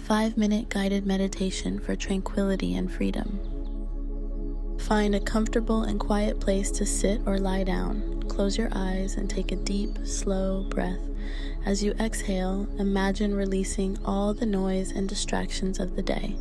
5-minute guided meditation for tranquility and freedom. Find a comfortable and quiet place to sit or lie down. Close your eyes and take a deep, slow breath. As you exhale, imagine releasing all the noise and distractions of the day.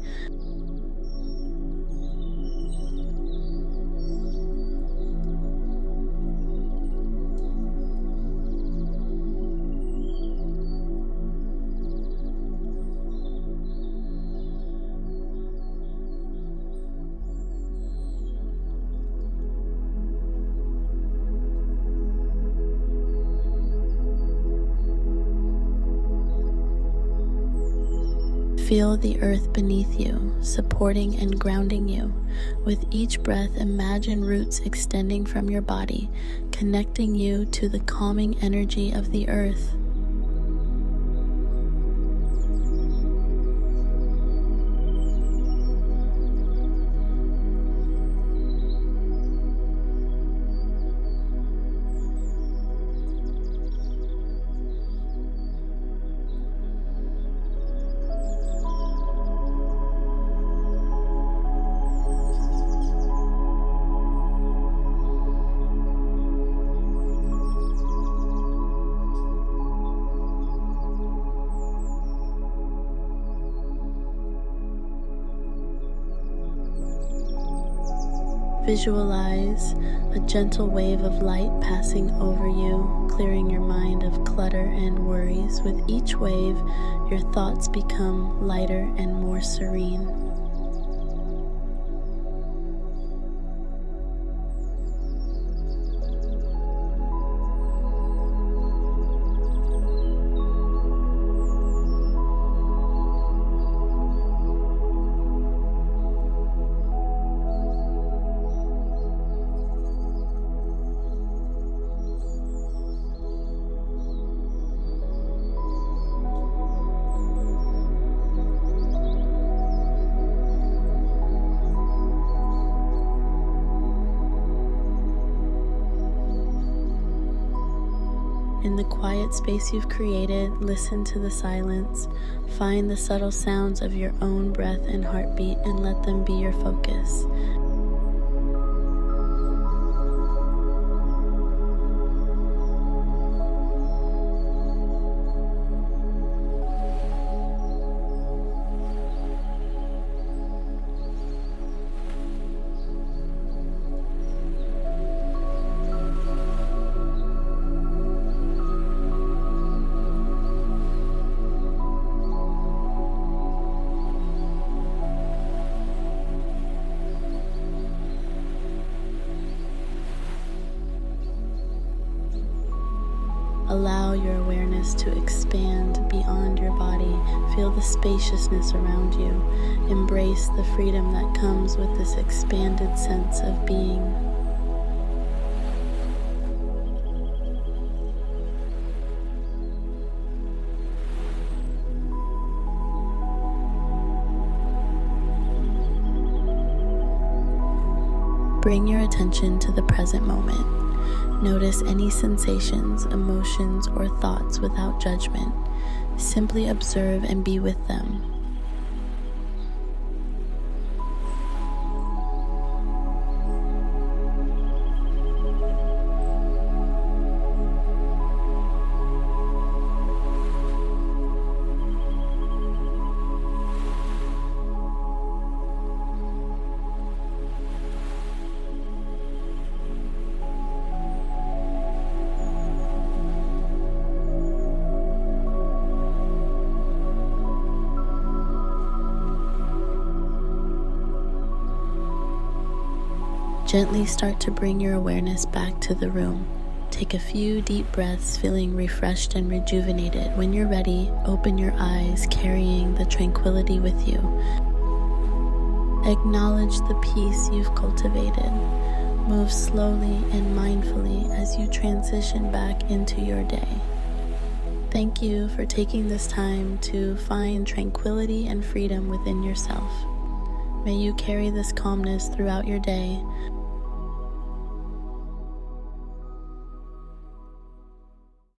Feel the earth beneath you, supporting and grounding you. With each breath, imagine roots extending from your body, connecting you to the calming energy of the earth. Visualize a gentle wave of light passing over you, clearing your mind of clutter and worries. With each wave, your thoughts become lighter and more serene. In the quiet space you've created, listen to the silence. Find the subtle sounds of your own breath and heartbeat and let them be your focus. Allow your awareness to expand beyond your body. Feel the spaciousness around you. Embrace the freedom that comes with this expanded sense of being. Bring your attention to the present moment. Notice any sensations, emotions, or thoughts without judgment. Simply observe and be with them. Gently start to bring your awareness back to the room. Take a few deep breaths, feeling refreshed and rejuvenated. When you're ready, open your eyes, carrying the tranquility with you. Acknowledge the peace you've cultivated. Move slowly and mindfully as you transition back into your day. Thank you for taking this time to find tranquility and freedom within yourself. May you carry this calmness throughout your day,